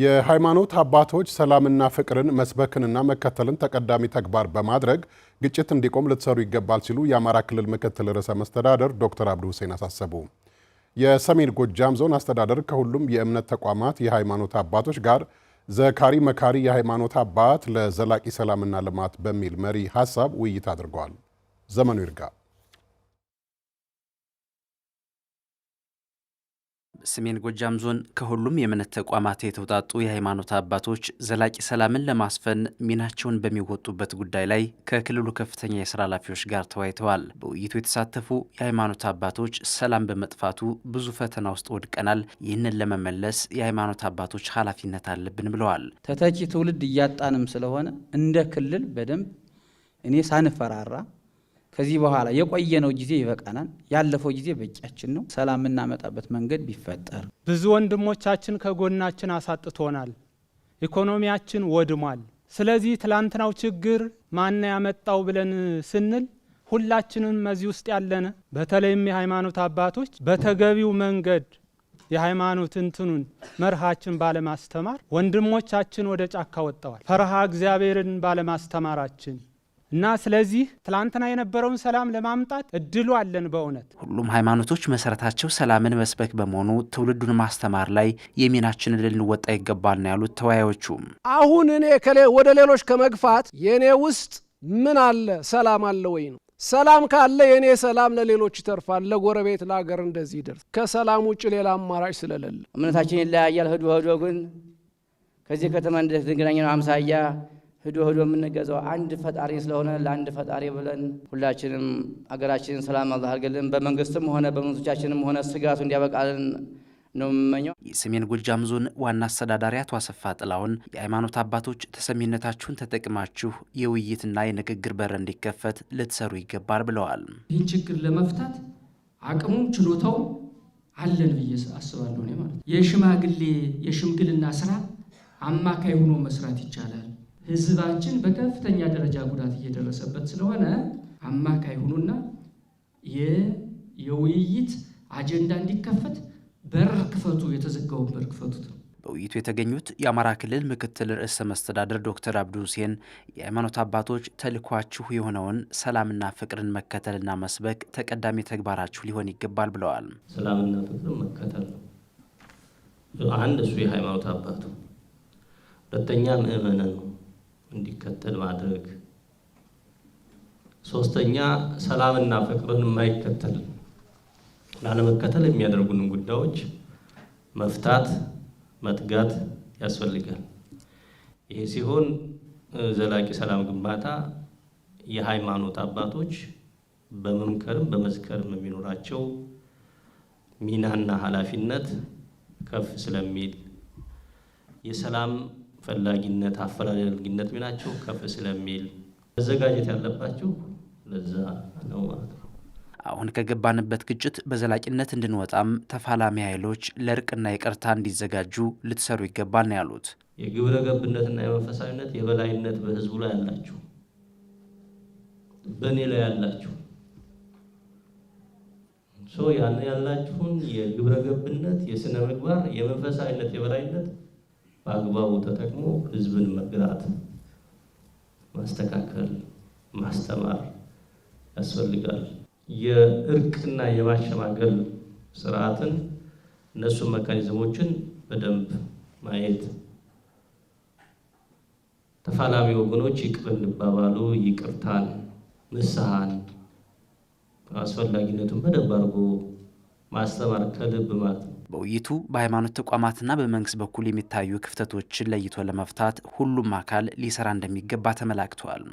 የሃይማኖት አባቶች ሰላምና ፍቅርን መስበክንና መከተልን ተቀዳሚ ተግባር በማድረግ ግጭት እንዲቆም ልትሰሩ ይገባል ሲሉ የአማራ ክልል ምክትል ርዕሰ መስተዳድር ዶክተር አብዱ ሁሴን አሳሰቡ። የሰሜን ጎጃም ዞን አስተዳደር ከሁሉም የእምነት ተቋማት የሃይማኖት አባቶች ጋር ዘካሪ መካሪ የሃይማኖት አባት ለዘላቂ ሰላምና ልማት በሚል መሪ ሐሳብ ውይይት አድርገዋል። ዘመኑ ይርጋ ሰሜን ጎጃም ዞን ከሁሉም የእምነት ተቋማት የተውጣጡ የሃይማኖት አባቶች ዘላቂ ሰላምን ለማስፈን ሚናቸውን በሚወጡበት ጉዳይ ላይ ከክልሉ ከፍተኛ የሥራ ኃላፊዎች ጋር ተወያይተዋል። በውይይቱ የተሳተፉ የሃይማኖት አባቶች ሰላም በመጥፋቱ ብዙ ፈተና ውስጥ ወድቀናል፣ ይህንን ለመመለስ የሃይማኖት አባቶች ኃላፊነት አለብን ብለዋል። ተተኪ ትውልድ እያጣንም ስለሆነ እንደ ክልል በደንብ እኔ ሳንፈራራ ከዚህ በኋላ የቆየነው ጊዜ ይበቃናል፣ ያለፈው ጊዜ በቂያችን ነው፣ ሰላም እናመጣበት መንገድ ቢፈጠር። ብዙ ወንድሞቻችን ከጎናችን አሳጥቶናል፣ ኢኮኖሚያችን ወድሟል። ስለዚህ ትላንትናው ችግር ማን ያመጣው ብለን ስንል ሁላችንም እዚህ ውስጥ ያለነ በተለይም የሃይማኖት አባቶች በተገቢው መንገድ የሃይማኖት እንትኑን መርሃችን ባለማስተማር ወንድሞቻችን ወደ ጫካ ወጥተዋል፣ ፈርሃ እግዚአብሔርን ባለማስተማራችን እና ስለዚህ ትላንትና የነበረውን ሰላም ለማምጣት እድሉ አለን። በእውነት ሁሉም ሃይማኖቶች መሰረታቸው ሰላምን መስበክ በመሆኑ ትውልዱን ማስተማር ላይ የሚናችንን ልንወጣ ይገባል ነው ያሉት ተወያዮቹ። አሁን እኔ ወደ ሌሎች ከመግፋት የኔ ውስጥ ምን አለ ሰላም አለ ወይ ነው። ሰላም ካለ የኔ ሰላም ለሌሎች ይተርፋል፣ ለጎረቤት ለሀገር እንደዚህ ይደርስ። ከሰላም ውጭ ሌላ አማራጭ ስለሌለ እምነታችን ይለያያል። ሄዶ ግን ከዚህ ከተማ እንደተገናኘ ነው አምሳያ ሄዶ የምንገዛው አንድ ፈጣሪ ስለሆነ ለአንድ ፈጣሪ ብለን ሁላችንም አገራችንን ሰላም አላህ አድርገልን። በመንግስትም ሆነ በመንግስቶቻችንም ሆነ ስጋቱ እንዲያበቃልን ነው የምመኘው። የሰሜን ጎጃም ዞን ዋና አስተዳዳሪ አቶ አሰፋ ጥላሁን የሃይማኖት አባቶች ተሰሚነታችሁን ተጠቅማችሁ የውይይትና የንግግር በር እንዲከፈት ልትሰሩ ይገባል ብለዋል። ይህን ችግር ለመፍታት አቅሙ ችሎታው አለን ብዬ አስባለሁ። እኔ ማለት የሽማግሌ የሽምግልና ስራ አማካይ ሆኖ መስራት ይቻላል። ህዝባችን በከፍተኛ ደረጃ ጉዳት እየደረሰበት ስለሆነ አማካይ ሆኖና የውይይት አጀንዳ እንዲከፈት በር ክፈቱ፣ የተዘጋውን በር ክፈቱት። በውይይቱ የተገኙት የአማራ ክልል ምክትል ርዕሰ መስተዳድር ዶክተር አብዱ ሁሴን የሃይማኖት አባቶች ተልኳችሁ የሆነውን ሰላምና ፍቅርን መከተልና መስበክ ተቀዳሚ ተግባራችሁ ሊሆን ይገባል ብለዋል። ሰላምና ፍቅርን መከተል ነው አንድ እሱ የሃይማኖት አባቱ፣ ሁለተኛ ምእመናን እንዲከተል ማድረግ፣ ሶስተኛ ሰላምና ፍቅርን የማይከተል ላለመከተል የሚያደርጉንን ጉዳዮች መፍታት መትጋት ያስፈልጋል። ይሄ ሲሆን ዘላቂ ሰላም ግንባታ የሃይማኖት አባቶች በመምከርም በመዝከርም የሚኖራቸው ሚናና ኃላፊነት ከፍ ስለሚል የሰላም ፈላጊነት አፈላላጊነት ሚናቸው ከፍ ስለሚል መዘጋጀት ያለባቸው ለዛ ነው ማለት ነው። አሁን ከገባንበት ግጭት በዘላቂነት እንድንወጣም ተፋላሚ ኃይሎች ለእርቅና ይቅርታ እንዲዘጋጁ ልትሰሩ ይገባል ነው ያሉት። የግብረ ገብነትና የመንፈሳዊነት የበላይነት በህዝቡ ላይ ያላችሁ፣ በእኔ ላይ ያላችሁ ያን ያላችሁን የግብረ ገብነት የስነ ምግባር የመንፈሳዊነት የበላይነት በአግባቡ ተጠቅሞ ህዝብን መግራት ማስተካከል ማስተማር ያስፈልጋል። የእርቅና የማሸማገል ስርዓትን እነሱን መካኒዝሞችን በደንብ ማየት፣ ተፋላሚ ወገኖች ይቅር እንዲባባሉ ይቅርታን ንስሐን አስፈላጊነቱን በደንብ አድርጎ ማስተማር ከልብ ማለት ነው። በውይይቱ በሃይማኖት ተቋማትና በመንግስት በኩል የሚታዩ ክፍተቶችን ለይቶ ለመፍታት ሁሉም አካል ሊሰራ እንደሚገባ ተመላክቷል።